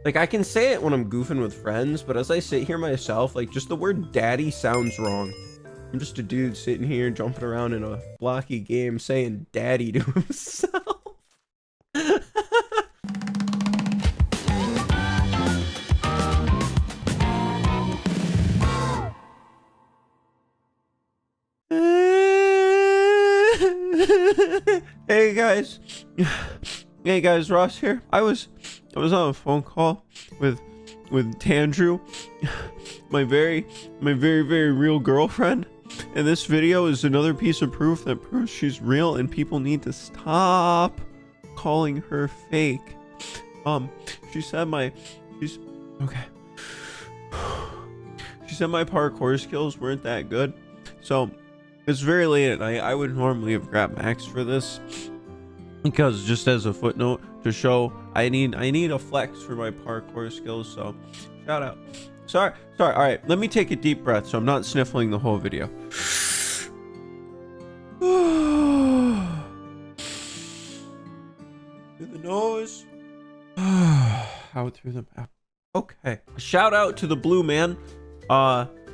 Like, I can say it when I'm goofing with friends, but as I sit here myself, like, just the word daddy sounds wrong. I'm just a dude sitting here jumping around in a blocky game saying daddy to himself. Hey guys. Hey guys, Ross here. I was on a phone call with Tandrew, my very real girlfriend, and this video is another piece of proof that proves she's real and people need to stop calling her fake. She said my parkour skills weren't that good, so it's very late at night. I would normally have grabbed Max for this, because just as a footnote to show I need a flex for my parkour skills. So shout out. Sorry. All right, let me take a deep breath so I'm not sniffling the whole video. Through the nose, out through the mouth. Okay. Shout out to the blue man.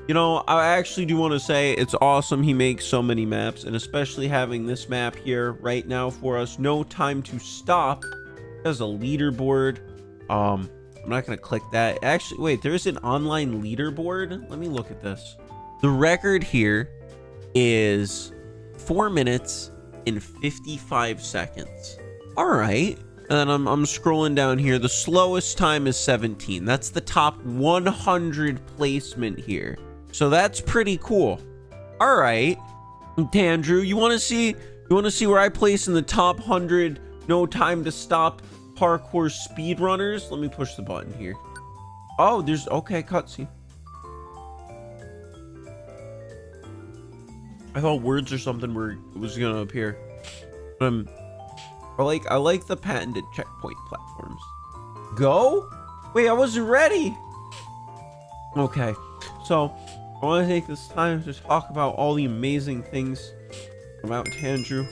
You know, I actually do want to say it's awesome he makes so many maps, and especially having this map here right now for us, No Time to Stop, as a leaderboard. I'm not gonna click that. Actually, wait, there's an online leaderboard. Let me look at this. The record here is 4 minutes and 55 seconds. All right. And then I'm scrolling down here. The slowest time is 17. That's the top 100 placement here. So that's pretty cool. All right, Tandrew, you want to see where I place in the top 100 No Time to Stop parkour speedrunners? Let me push the button here. Oh, there's okay cutscene. I thought words or something was gonna appear. I like the patented checkpoint platforms. Go? Wait, I wasn't ready. Okay, so I want to take this time to talk about all the amazing things about Tandrew.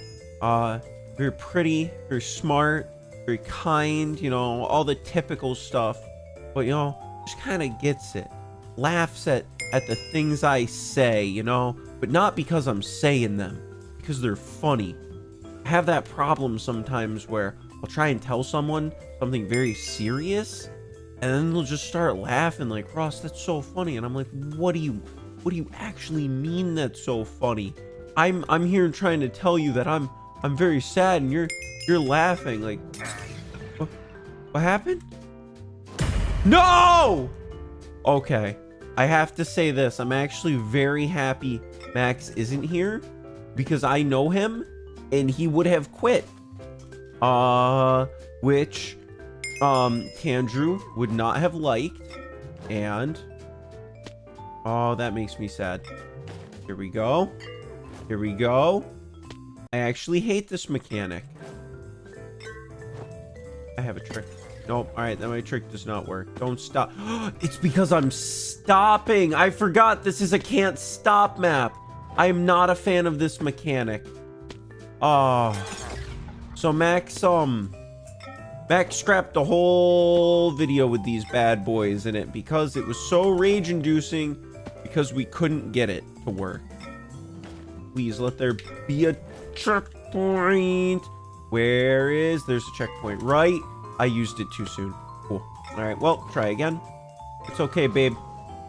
Very pretty, very smart, very kind, you know, all the typical stuff. But, you know, just kind of gets it. Laughs at the things I say, you know, but not because I'm saying them, because they're funny. I have that problem sometimes where I'll try and tell someone something very serious, and then they'll just start laughing like, Ross, that's so funny. And I'm like, what do you actually mean that's so funny? I'm here trying to tell you that I'm very sad, and you're laughing. Like, what happened? No! Okay, I have to say this. I'm actually very happy Max isn't here, because I know him and he would have quit. Which Tandrew would not have liked, and oh, that makes me sad. Here we go. I actually hate this mechanic. I have a trick. Nope. All right, then my trick does not work. Don't stop. It's because I'm stopping. I forgot this is a can't stop map. I am not a fan of this mechanic. Oh, so Max scrapped the whole video with these bad boys in it because it was so rage-inducing, because we couldn't get it to work. Please let there be a checkpoint. There's a checkpoint, right? I used it too soon. Cool. All right, well, try again. It's okay, babe.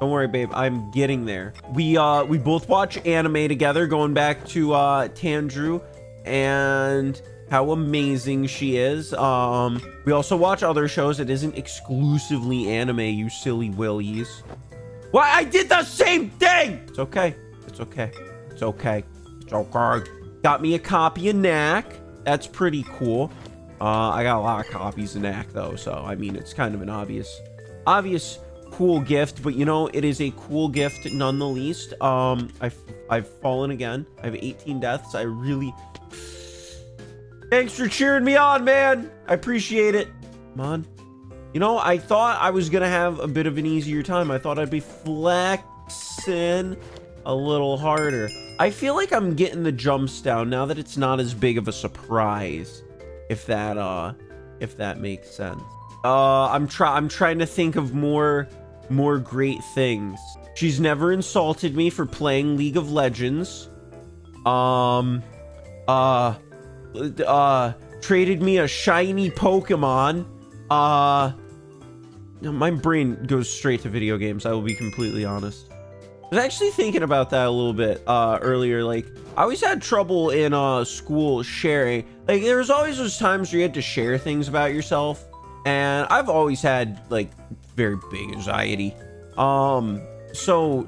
Don't worry, babe. I'm getting there. We both watch anime together, going back to Tandrew and how amazing she is. We also watch other shows. It isn't exclusively anime, you silly willies. Why? I did the same thing! It's okay. It's okay. It's okay. It's okay. Got me a copy of Knack. That's pretty cool. I got a lot of copies of Knack, though, so, I mean, it's kind of an obvious cool gift, but, you know, it is a cool gift none the least. I've fallen again. I have 18 deaths. I really... Thanks for cheering me on, man. I appreciate it. Come on. You know, I thought I was gonna have a bit of an easier time. I thought I'd be flexing a little harder. I feel like I'm getting the jumps down now that it's not as big of a surprise, if that makes sense. I'm trying to think of more great things. She's never insulted me for playing League of Legends. Traded me a shiny Pokemon. My brain goes straight to video games, I will be completely honest. I was actually thinking about that a little bit earlier. Like, I always had trouble in school sharing. Like, there was always those times where you had to share things about yourself, and I've always had like very big anxiety. So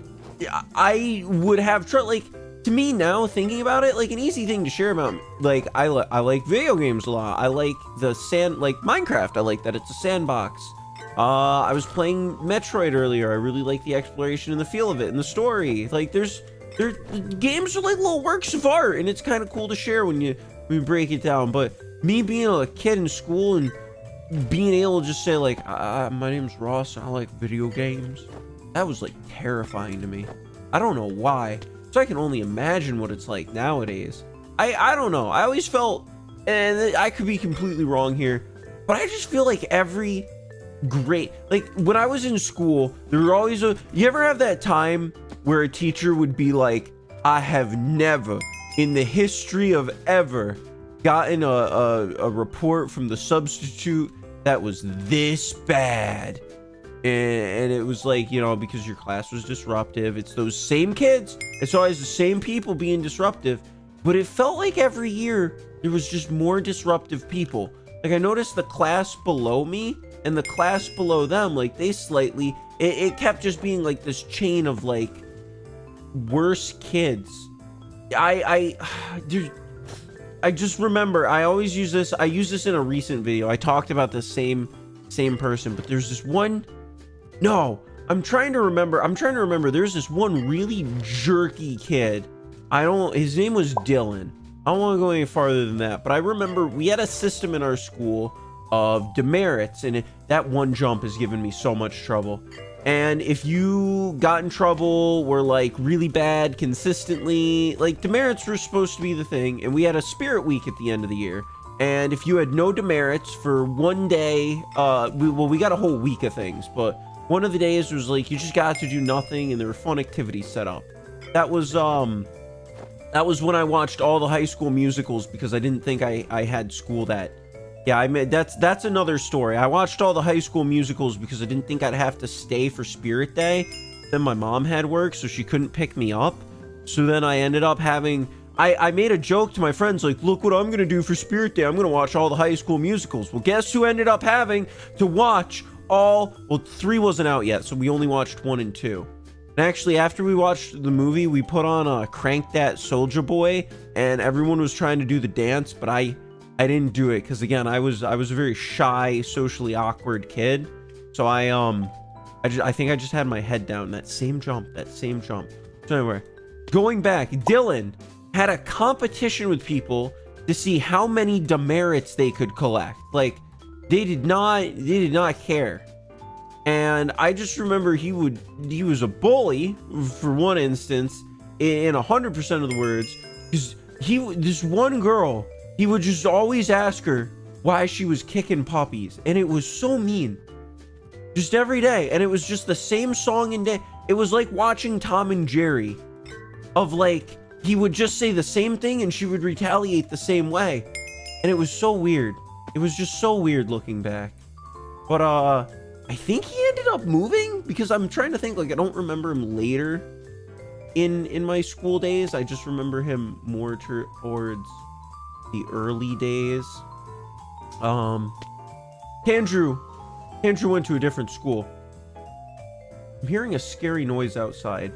I would have trouble. Like, to me now, thinking about it, like an easy thing to share about, like I like video games a lot. I like like Minecraft. I like that it's a sandbox. I was playing Metroid earlier. I really like the exploration and the feel of it and the story. Like, games are like little works of art, and it's kind of cool to share when you break it down. But me being a kid in school and being able to just say like, my name's Ross and I like video games, that was like terrifying to me. I don't know why. So I can only imagine what it's like nowadays. I don't know. I always felt, and I could be completely wrong here, but I just feel like every great, like when I was in school, there were always you ever have that time where a teacher would be like, I have never in the history of ever gotten a report from the substitute that was this bad. And it was like, you know, because your class was disruptive. It's those same kids. It's always the same people being disruptive. But it felt like every year there was just more disruptive people. Like, I noticed the class below me and the class below them, like they slightly, it kept just being like this chain of like worse kids. Dude, I just remember, I always use this. I used this in a recent video. I talked about the same person, but there's this one. No, I'm trying to remember. There's this one really jerky kid. His name was Dylan. I don't want to go any farther than that, but I remember we had a system in our school of demerits, and that one jump has given me so much trouble. And if you got in trouble, were like really bad consistently, like demerits were supposed to be the thing, and we had a spirit week at the end of the year. And if you had no demerits for one day, we got a whole week of things, but one of the days was like you just got to do nothing, and there were fun activities set up. That was when I watched all the High School Musicals, because I didn't think I had school that. Yeah, I mean, that's another story. I watched all the High School Musicals because I didn't think I'd have to stay for Spirit Day. Then my mom had work, so she couldn't pick me up. So then I ended up having, I made a joke to my friends, like, look what I'm gonna do for Spirit Day. I'm gonna watch all the High School Musicals. Well, guess who ended up having to watch well, 3 wasn't out yet, so we only watched 1 and 2. And actually, after we watched the movie, we put on Crank That Soldier Boy, and everyone was trying to do the dance, but I didn't do it, because again, I was a very shy, socially awkward kid. So I think I just had my head down. That same jump. So anyway, going back, Dylan had a competition with people to see how many demerits they could collect. Like, they did not care. And I just remember he was a bully, for one instance, in 100% of the words, because this one girl, he would just always ask her why she was kicking puppies, and it was so mean, just every day. And it was just the same song and day. It was like watching Tom and Jerry, of like, he would just say the same thing and she would retaliate the same way, and it was so weird. It was just so weird looking back. But I think he ended up moving, because I'm trying to think, like, I don't remember him later in my school days. I just remember him more towards the early days. Andrew went to a different school. I'm hearing a scary noise outside.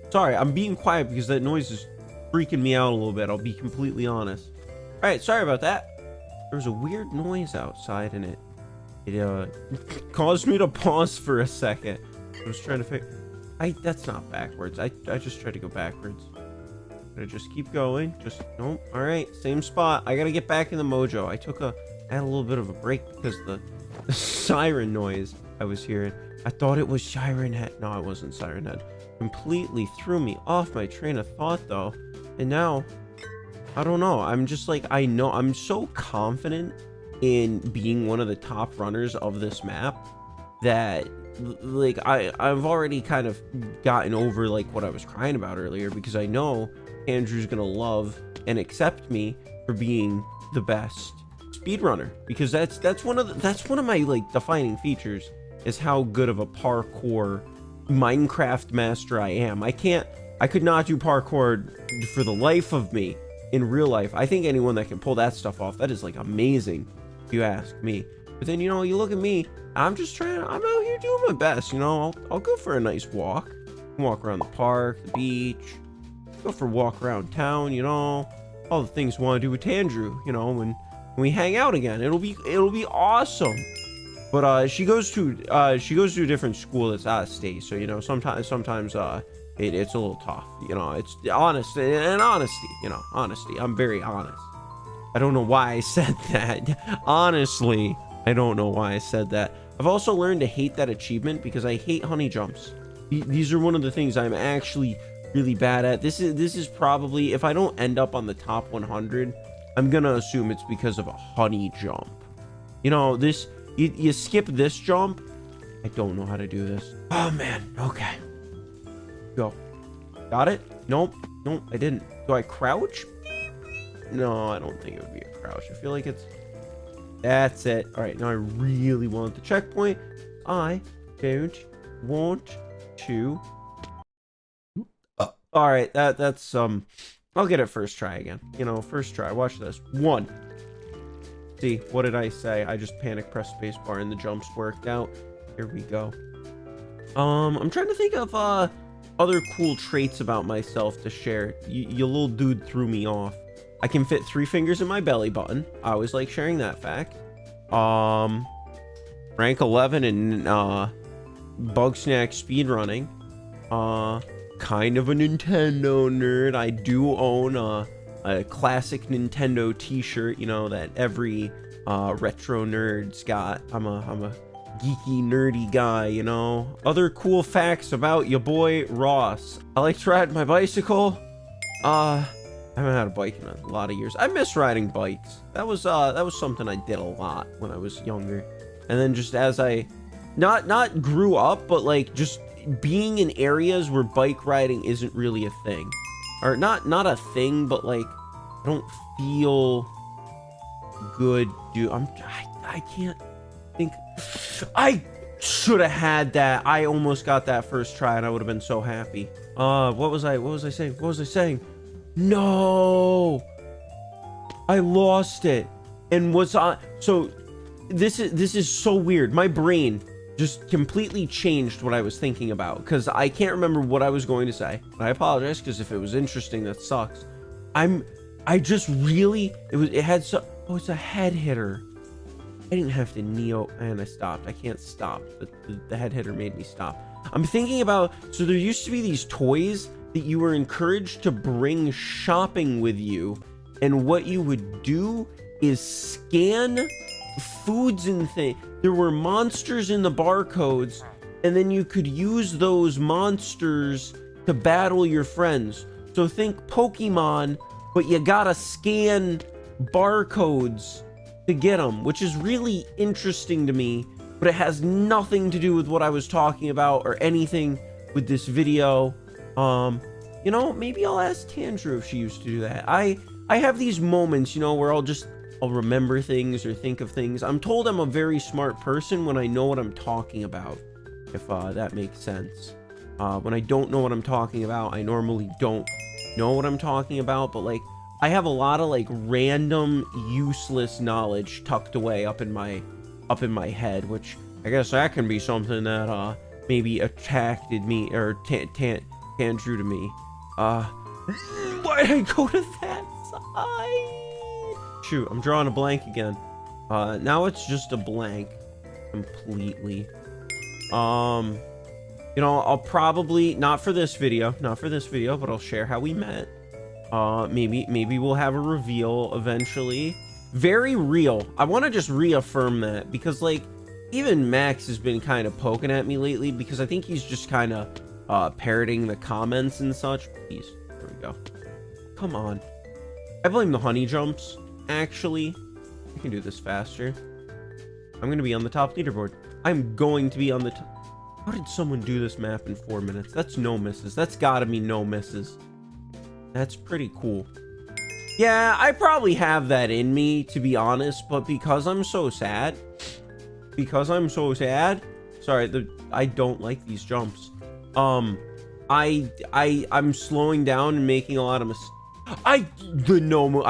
Sorry, I'm being quiet because that noise is freaking me out a little bit. I'll be completely honest. All right, sorry about that. There was a weird noise outside, and it caused me to pause for a second. I was trying to figure. That's not backwards. I just tried to go backwards. I just keep going. Just nope. All right, same spot. I gotta get back in the mojo. I had a little bit of a break because the siren noise I was hearing. I thought it was Siren Head. No, it wasn't Siren Head. Completely threw me off my train of thought though, and now I don't know. I'm just like, I know I'm so confident in being one of the top runners of this map that like I've already kind of gotten over like what I was crying about earlier, because I know Andrew's gonna love and accept me for being the best speedrunner, because that's one of my like defining features, is how good of a parkour Minecraft master I am. I could not do parkour for the life of me in real life. I think anyone that can pull that stuff off, that is like amazing, if you ask me. But then, you know, you look at me, I'm out here doing my best, you know. I'll go for a nice walk around the park, the beach, go for a walk around town, you know, all the things we want to do with Andrew, you know, when we hang out again. It'll be awesome. But she goes to a different school that's out of state, so you know, sometimes it's a little tough, you know. It's honesty, you know, honesty. I'm very honest. I don't know why I said that. Honestly, I don't know why I said that. I've also learned to hate that achievement because I hate honey jumps. These are one of the things I'm actually really bad at. This is probably, if I don't end up on the top 100, I'm gonna assume it's because of a honey jump. You know, you skip this jump. I don't know how to do this. Oh man. Okay. Go. Got it? Nope, I didn't. Do I crouch? No, I don't think it would be a crouch. I feel like that's it. All right, now I really want the checkpoint. I don't want to. All right, that's I'll get it first try again. You know, first try. Watch this. 1. See, what did I say? I just panic pressed spacebar and the jumps worked out. Here we go. I'm trying to think of other cool traits about myself to share. You little dude threw me off. I can fit 3 fingers in my belly button. I always like sharing that fact. Rank 11 in Bugsnax speedrunning. Kind of a Nintendo nerd. I do own a classic Nintendo t-shirt, you know, that every retro nerd's got. I'm a geeky, nerdy guy, you know. Other cool facts about your boy Ross. I like to ride my bicycle. I haven't had a bike in a lot of years. I miss riding bikes. That was something I did a lot when I was younger. And then just as I not grew up, but like just being in areas where bike riding isn't really a thing. Or not a thing, but like I don't feel good. Dude, I can't think. I should have had that. I almost got that first try and I would have been so happy. What was I saying? No, I lost it. And so this is so weird. My brain just completely changed what I was thinking about, because I can't remember what I was going to say. I apologize, because if it was interesting, that sucks. It's a head hitter. I didn't have to neo, and I stopped. I can't stop. The head hitter made me stop. I'm thinking about, so there used to be these toys that you were encouraged to bring shopping with you, and what you would do is scan foods and things. There were monsters in the barcodes, and then you could use those monsters to battle your friends. So think Pokemon, but you gotta scan barcodes to get them, which is really interesting to me, but it has nothing to do with what I was talking about or anything with this video. You know, maybe I'll ask Tandrew if she used to do that. I have these moments, you know, where I'll remember things or think of things. I'm told I'm a very smart person when I know what I'm talking about, if that makes sense. When I don't know what I'm talking about, I normally don't know what I'm talking about, but like I have a lot of like random useless knowledge tucked away up in my head, which I guess that can be something that maybe attracted me or Tandrew to me. Why did I go to that side? Shoot, I'm drawing a blank again. Now it's just a blank completely. You know, I'll probably not for this video, but I'll share how we met. Maybe we'll have a reveal eventually. Very real. I want to just reaffirm that, because like even Max has been kind of poking at me lately, because I think he's just kind of parroting the comments and such. Please, there we go. Come on. I blame the honey jumps, actually. I can do this faster. I'm going to be on the top leaderboard. I'm going to be on the top. How did someone do this map in 4 minutes? That's no misses. That's gotta be no misses. That's pretty cool. Yeah, I probably have that in me, to be honest, but because I'm so sad, sorry, I don't like these jumps. I'm slowing down and making a lot of mistakes. I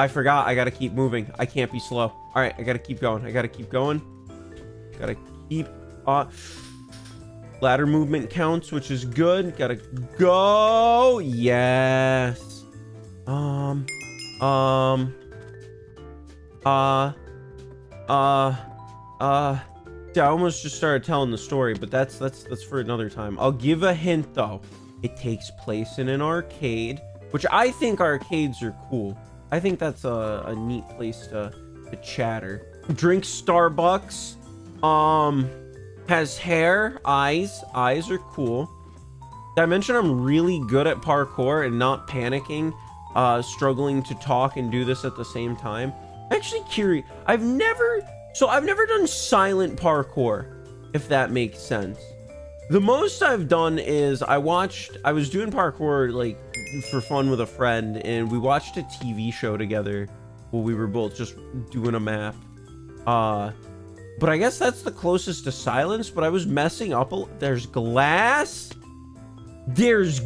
forgot. I gotta keep moving. I can't be slow. All right, I gotta keep going. Gotta keep ladder movement counts, which is good. Gotta go. Yes. Yeah, I almost just started telling the story, but that's for another time. I'll give a hint though. It takes place in an arcade, which I think arcades are cool. I think that's a neat place to chatter. Drink Starbucks. Has hair, eyes are cool. Did I mention I'm really good at parkour and not panicking, struggling to talk and do this at the same time? Actually curious. I've never done silent parkour, if that makes sense. The most I've done is I was doing parkour like for fun with a friend, and we watched a TV show together while we were both just doing a map. But I guess that's the closest to silence, but I was messing up. There's glass. There's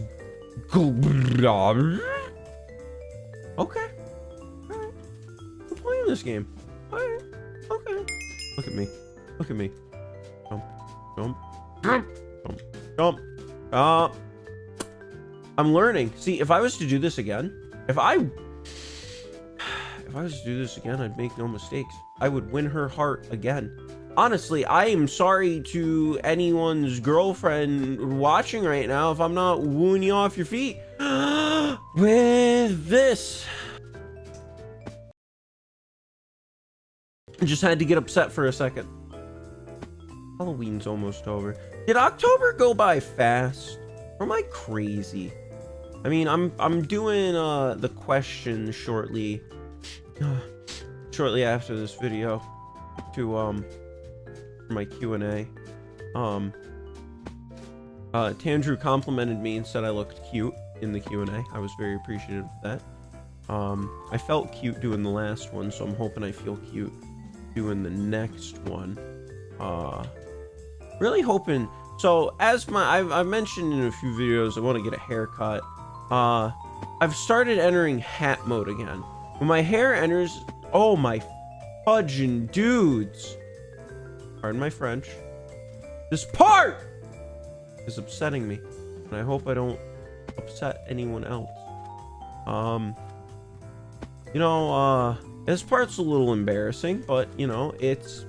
okay. All right. I'm playing this game. All right. Okay. Look at me. Look at me. Jump. Jump. Jump. Jump. Jump. I'm learning. See, if I was to do this again, if I was to do this again, I'd make no mistakes. I would win her heart again. Honestly, I am sorry to anyone's girlfriend watching right now if I'm not wooing you off your feet with this. I just had to get upset for a second. Halloween's almost over. Did October go by fast? Or am I crazy? I mean, I'm doing the question shortly after this video to for my Q&A. Tandrew complimented me and said I looked cute in the Q&A. I was very appreciative of that. I felt cute doing the last one, so I'm hoping I feel cute doing the next one. Really hoping. So as I've mentioned in a few videos, I want to get a haircut. I've started entering hat mode again. When my hair enters, oh my fudging dudes. Pardon my French. This part is upsetting me, and I hope I don't upset anyone else. You know, this part's a little embarrassing, but you know, it's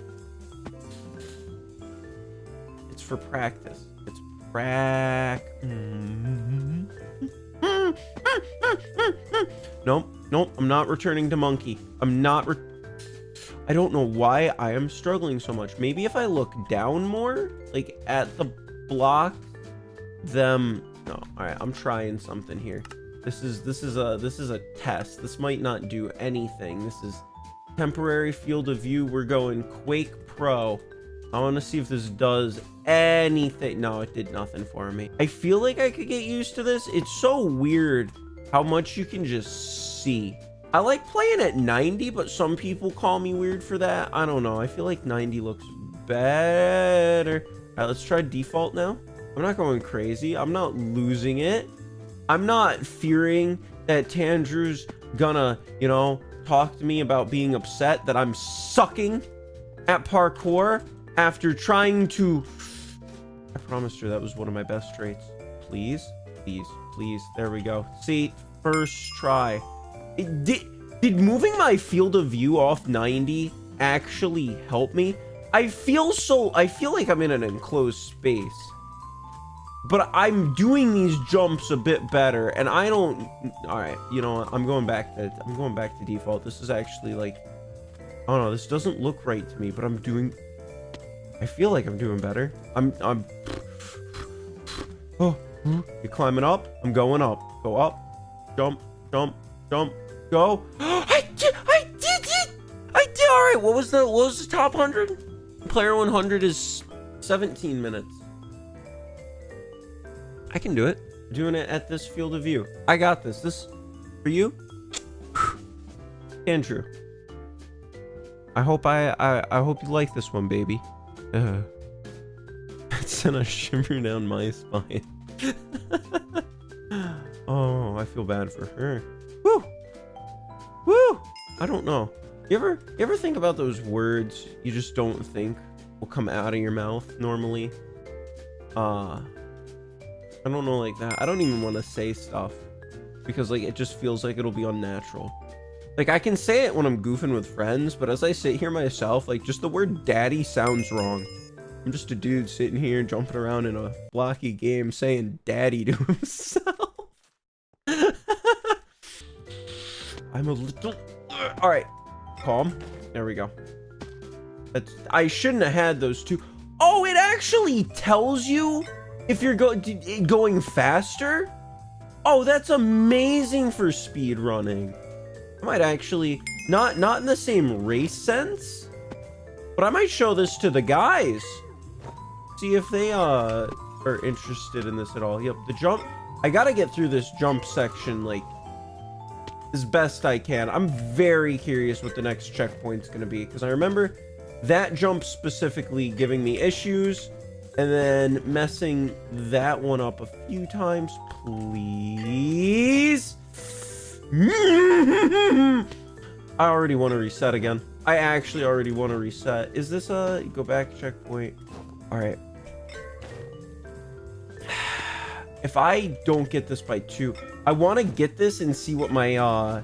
for practice. It's Nope, I'm not returning to monkey. I don't know why I am struggling so much. Maybe if I look down more, like at the block, no. All right, I'm trying something here. This is a test. This might not do anything. This is temporary field of view. We're going Quake Pro. I want to see if this does anything. No, it did nothing for me. I feel like I could get used to this. It's so weird how much you can just see. I like playing at 90, but some people call me weird for that. I don't know. I feel like 90 looks better. All right, let's try default now. I'm not going crazy. I'm not losing it. I'm not fearing that Tandrew's gonna, you know, talk to me about being upset that I'm sucking at parkour after trying to... I promised her that was one of my best traits. Please, please, please. There we go. See, first try. Did moving my field of view off 90 actually help me? I feel like I'm in an enclosed space, but I'm doing these jumps a bit better, and I don't... All right, you know what? I'm going back to default. This is actually like, oh no, this doesn't look right to me, but I feel like I'm doing better. Oh, you're climbing up. I'm going up. Go up. Jump, jump, jump, go. I did it! I did. All right, what was the top 100? Player 100 is 17 minutes. I can do it. Doing it at this field of view. I got this. This for you, Andrew. I hope you like this one, baby. It sent a shiver down my spine. Oh, I feel bad for her. Woo! Woo! I don't know. You ever think about those words you just don't think will come out of your mouth normally? I don't know, like that. I don't even want to say stuff because like it just feels like it'll be unnatural. Like I can say it when I'm goofing with friends, but as I sit here myself, like just the word daddy sounds wrong. I'm just a dude sitting here jumping around in a blocky game saying daddy to himself. I'm a little... All right, calm. There we go. I shouldn't have had those two. Oh, it actually tells you if you're going faster. Oh, that's amazing for speed running. I might actually not in the same race sense, but I might show this to the guys. See if they are interested in this at all. Yep, the jump. I gotta get through this jump section like as best I can. I'm very curious what the next checkpoint's gonna be because I remember that jump specifically giving me issues and then messing that one up a few times. Please. I already want to reset again. I actually already want to reset. Is this a go back checkpoint? All right. If I don't get this by 2, I want to get this and see what my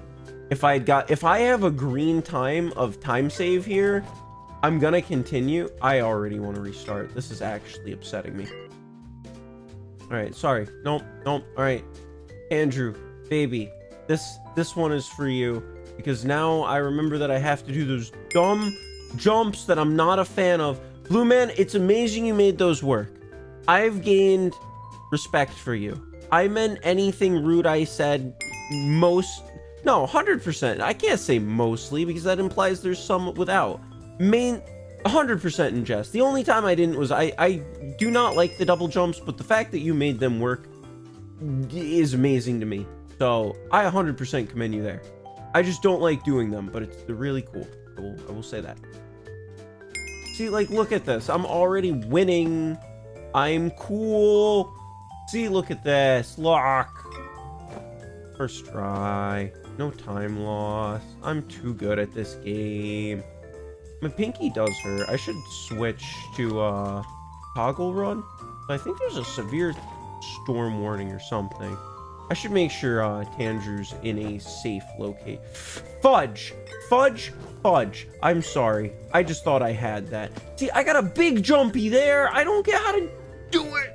if I have a green time of time save here, I'm gonna continue. I already want to restart. This is actually upsetting me. All right, sorry. Nope. All right, Andrew, baby, this one is for you because now I remember that I have to do those dumb jumps that I'm not a fan of. Blue Man, it's amazing you made those work. I've gained respect for you. I meant anything rude I said. No, 100%. I can't say mostly because that implies there's some without. 100% in jest. The only time I didn't was I do not like the double jumps, but the fact that you made them work is amazing to me. So I 100% commend you there. I just don't like doing them, but they're really cool. I will say that. See, like, look at this. I'm already winning. I'm cool. See, look at this. Lock. First try. No time loss. I'm too good at this game. My pinky does hurt. I should switch to toggle run. I think there's a severe storm warning or something. I should make sure Tandrew's in a safe locate. Fudge. I'm sorry. I just thought I had that. See, I got a big jumpy there. I don't get how to do it.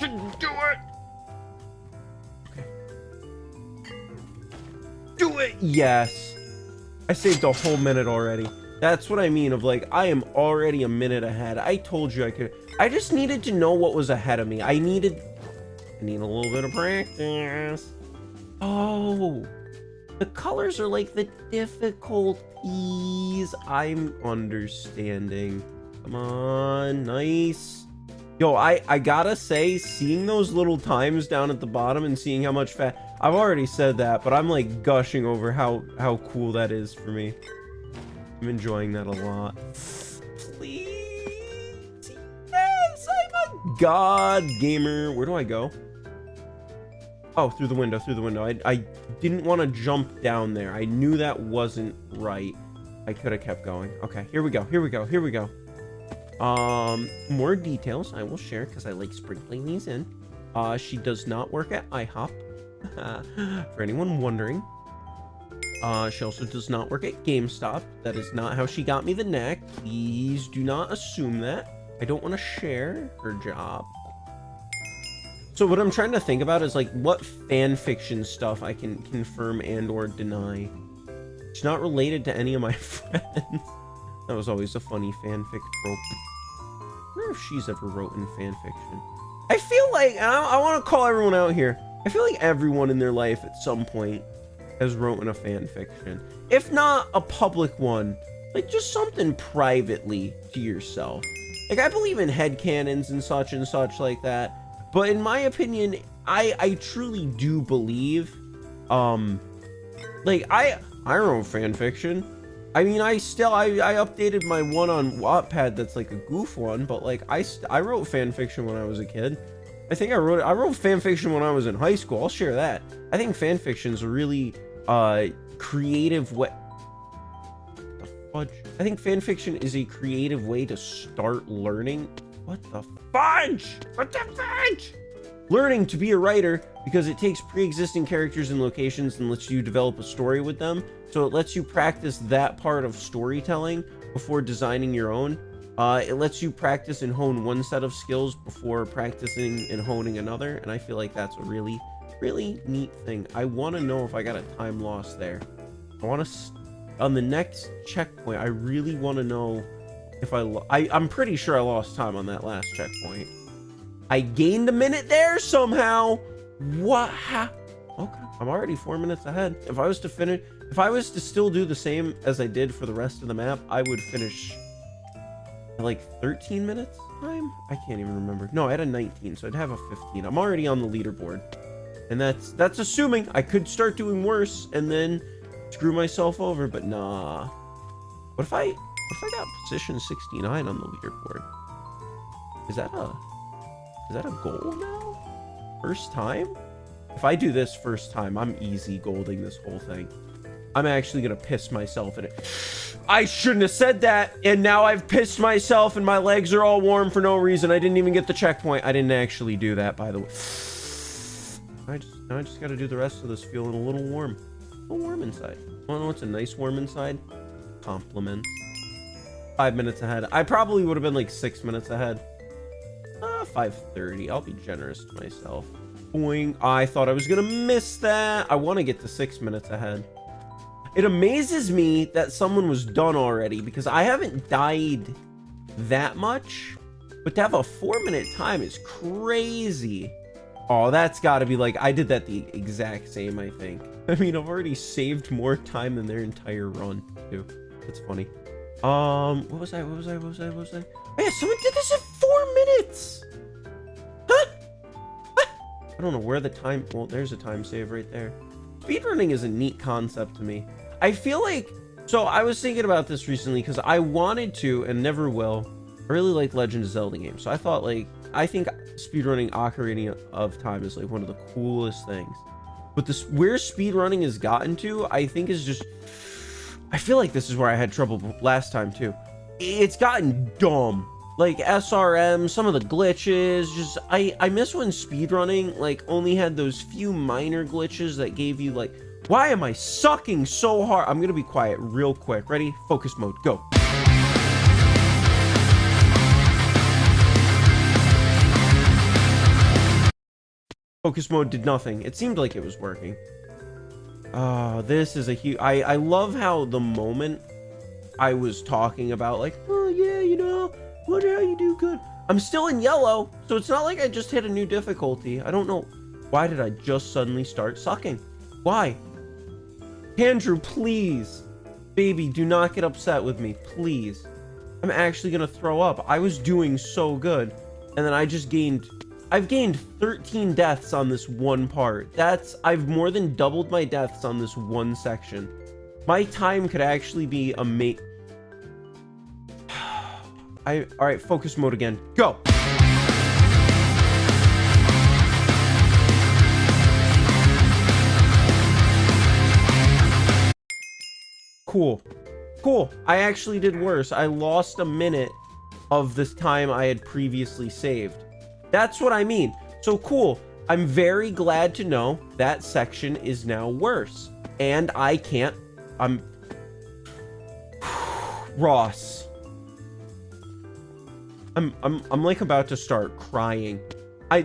Okay. Do it. Yes. I saved a whole minute already. That's what I mean of like, I am already a minute ahead. I told you I could. I just needed to know what was ahead of me. I need a little bit of practice. Oh, the colors are like the difficulties. I'm understanding. Come on, nice. Yo, I gotta say, seeing those little times down at the bottom and seeing how much fat. I've already said that, but I'm like gushing over how cool that is for me. I'm enjoying that a lot. Please. Yes, I'm a god gamer. Where do I go? Oh, through the window. I didn't want to jump down there. I knew that wasn't right. I could have kept going. Okay, here we go. More details I will share because I like sprinkling these in. She does not work at IHOP. For anyone wondering. She also does not work at GameStop. That is not how she got me the neck. Please do not assume that. I don't want to share her job. So what I'm trying to think about is like what fan fiction stuff I can confirm and or deny. It's not related to any of my friends. That was always a funny fanfic trope. I wonder if she's ever wrote in fan fiction. I feel like, and I want to call everyone out here. I feel like everyone in their life at some point has wrote in a fan fiction. If not a public one, Like, just something privately to yourself. Like, I believe in headcanons and such like that. But in my opinion, I truly do believe, like, I wrote fan fiction. I mean, I updated my one on Wattpad that's like a goof one, but like, I wrote fan fiction when I was a kid. I think I wrote fan fiction when I was in high school. I'll share that. I think fan fiction's a really creative way. What the fudge? I think fan fiction is a creative way to start learning. What the fudge? What the fudge? Learning to be a writer, because it takes pre-existing characters and locations and lets you develop a story with them. So it lets you practice that part of storytelling before designing your own. It lets you practice and hone one set of skills before practicing and honing another. And I feel like that's a really, really neat thing. I want to know if I got a time loss there. I want to, on the next checkpoint, I really want to know if I'm pretty sure I lost time on that last checkpoint. I gained a minute there somehow. What? Okay, I'm already 4 minutes ahead. If I was to still do the same as I did for the rest of the map, I would finish at like 13 minutes time. I can't even remember. No, I had a 19, so I'd have a 15. I'm already on the leaderboard, and that's assuming I could start doing worse and then screw myself over. But nah. What if I got position 69 on the leaderboard? Is that a goal now? First time? If I do this first time, I'm easy golding this whole thing. I'm actually gonna piss myself in it. I shouldn't have said that, and now I've pissed myself and my legs are all warm for no reason. I didn't even get the checkpoint. I didn't actually do that, by the way. Now I just gotta do the rest of this feeling a little warm. A little warm inside. Wanna know what's a nice warm inside? Compliments. 5 minutes ahead. I probably would have been like 6 minutes ahead. 5:30. I'll be generous to myself. Boing. I thought I was gonna miss that. I want to get to 6 minutes ahead. It amazes me that someone was done already, because I haven't died that much, but to have a 4-minute time is crazy. Oh, that's got to be like, I did that the exact same, I think. I mean, I've already saved more time than their entire run too. That's funny. What was I? Oh, yeah, someone did this in 4 minutes. I don't know where the time... Well, there's a time save right there. Speedrunning is a neat concept to me. I feel like... So, I was thinking about this recently because I wanted to and never will. I really like Legend of Zelda games. So, I thought, like... I think speedrunning Ocarina of Time is, like, one of the coolest things. But this, where speedrunning has gotten to, I think is just... I feel like this is where I had trouble last time, too. It's gotten dumb. Like SRM, some of the glitches, just I miss when speedrunning like only had those few minor glitches that gave you like, why am I sucking so hard? I'm gonna be quiet real quick. Ready? Focus mode, go. Focus mode did nothing. It seemed like it was working. Oh, this is a huge... I love how the moment I was talking about like, oh yeah, you know, wonder how you do good. I'm still in yellow, so it's not like I just hit a new difficulty. I don't know. Why did I just suddenly start sucking? Why? Andrew, please. Baby, do not get upset with me, please. I'm actually gonna throw up. I was doing so good, and then I've gained 13 deaths on this one part. I've more than doubled my deaths on this one section. My time could actually be amazing. All right, focus mode again. Go. Cool. I actually did worse. I lost a minute of this time I had previously saved. That's what I mean. So cool. I'm very glad to know that section is now worse. And I'm Ross. I'm like about to start crying.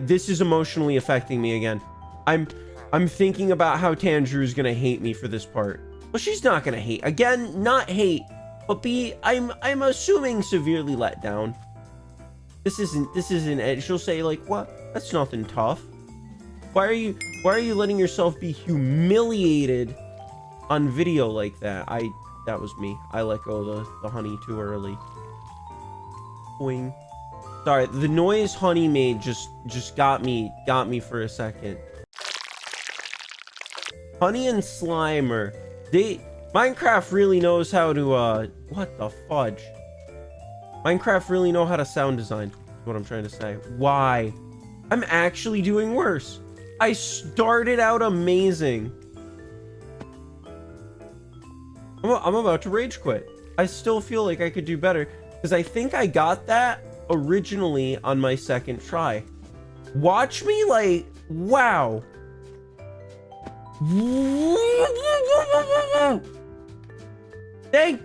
This is emotionally affecting me again. I'm thinking about how Tangeru's gonna hate me for this part. Well, she's not gonna hate. Again, not hate, but I'm assuming severely let down. This isn't it. She'll say like, what? That's nothing tough. Why are you letting yourself be humiliated on video like that? That was me. I let go of the honey too early. Boing. Sorry, the noise honey made just got me for a second. Honey and Slimer. Minecraft really knows how to, what the fudge? Minecraft really know how to sound design, is what I'm trying to say. Why? I'm actually doing worse. I started out amazing. I'm about to rage quit. I still feel like I could do better, because I think I got that originally on my second try. Watch me, like, wow. Dang.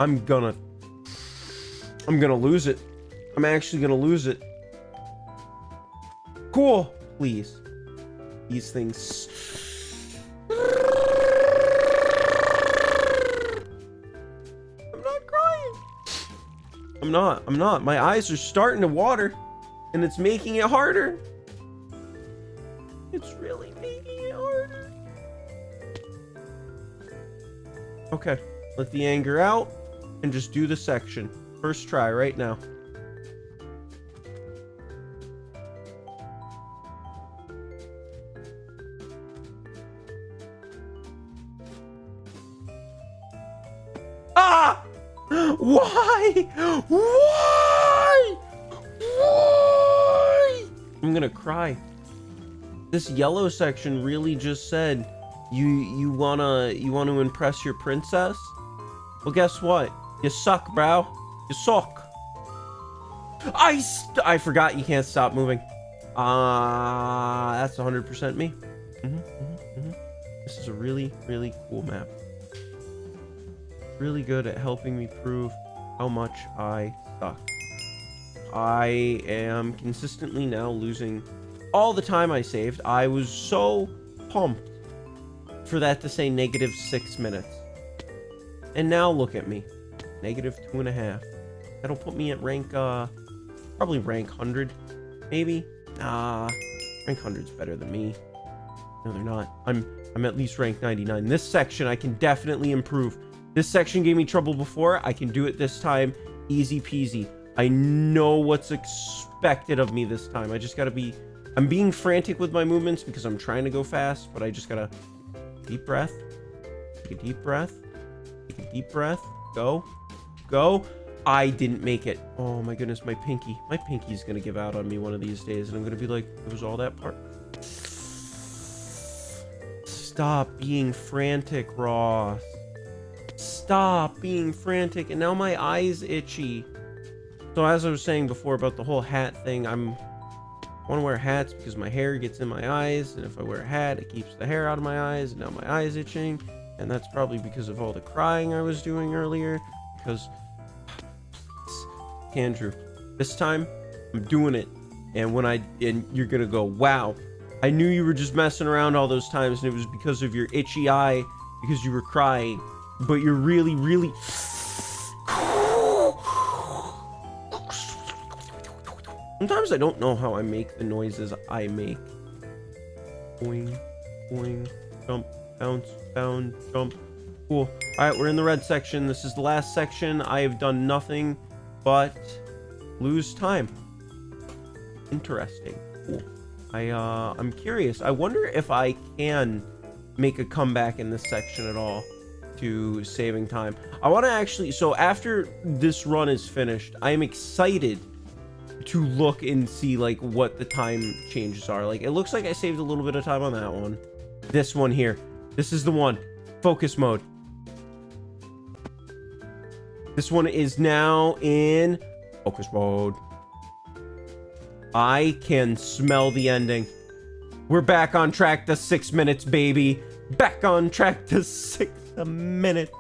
I'm gonna lose it. I'm actually gonna lose it. Cool. Please. These things. I'm not crying. I'm not. My eyes are starting to water, and it's making it harder. It's really making it harder. Okay, let the anger out and just do the section. First try right now. Ah! Why? Why? Why? I'm gonna cry. This yellow section really just said you wanna impress your princess? Well, guess what? You suck, bro. You suck. I forgot you can't stop moving. That's 100% me. This is a really, really cool map. Really good at helping me prove how much I suck. I am consistently now losing all the time I saved. I was so pumped for that to say -6 minutes. And now look at me. -2.5. That'll put me at rank, probably rank 100, maybe? Nah, rank 100's better than me. No, they're not. I'm at least rank 99. This section, I can definitely improve. This section gave me trouble before. I can do it this time. Easy peasy. I know what's expected of me this time. I just gotta be... I'm being frantic with my movements because I'm trying to go fast, but I just gotta... Deep breath. Take a deep breath. Take a deep breath. Go. Go. I didn't make it. Oh my goodness, my pinky. My pinky's gonna give out on me one of these days, and I'm gonna be like, it was all that part. Stop being frantic, Ross. Stop being frantic. And now my eye's itchy. So as I was saying before about the whole hat thing, I want to wear hats because my hair gets in my eyes, and if I wear a hat, it keeps the hair out of my eyes, and now my eye's itching. And that's probably because of all the crying I was doing earlier. Because, Andrew, this time I'm doing it, and you're gonna go, wow, I knew you were just messing around all those times, and it was because of your itchy eye, because you were crying, but you're really, really. Sometimes I don't know how I make the noises I make. Boing, boing, jump, bounce, bound, jump. Cool. All right, we're in the red section. This is the last section. I have done nothing but lose time. Interesting. Cool. I'm curious. I wonder if I can make a comeback in this section at all to saving time. I want to actually, so after this run is finished, I am excited to look and see like what the time changes are. Like, it looks like I saved a little bit of time on that one. This one here. This is the one. Focus mode. This one is now in focus mode. I can smell the ending. We're back on track to 6 minutes, baby. Back on track to 6 a minute.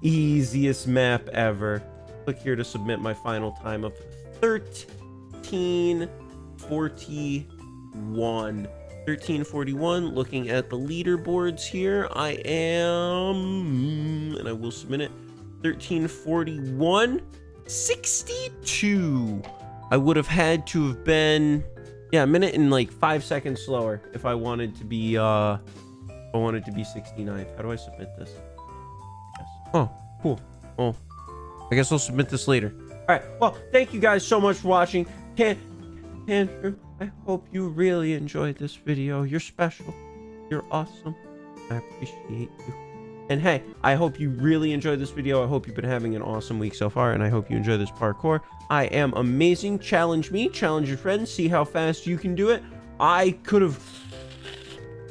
Easiest map ever. Click here to submit my final time of 13:41. 13:41. Looking at the leaderboards here, I am, and I will submit it. 13:41. 62. I would have had to have been, yeah, a minute and like 5 seconds slower if I wanted to be 69th. How do I submit this? Yes. Oh, cool. Oh, I guess I'll submit this later. All right. Well, thank you guys so much for watching. Andrew, I hope you really enjoyed this video. You're special. You're awesome. I appreciate you. And hey, I hope you really enjoyed this video. I hope you've been having an awesome week so far, and I hope you enjoy this parkour. I am amazing. Challenge me. Challenge your friends. See how fast you can do it. I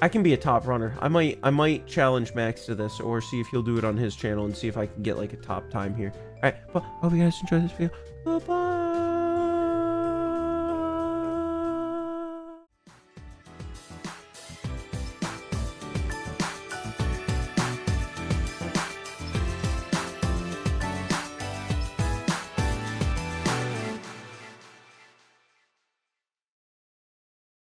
can be a top runner. I might challenge Max to this, or see if he'll do it on his channel and see if I can get like a top time here. All right. Well, hope you guys enjoyed this video. Bye-bye.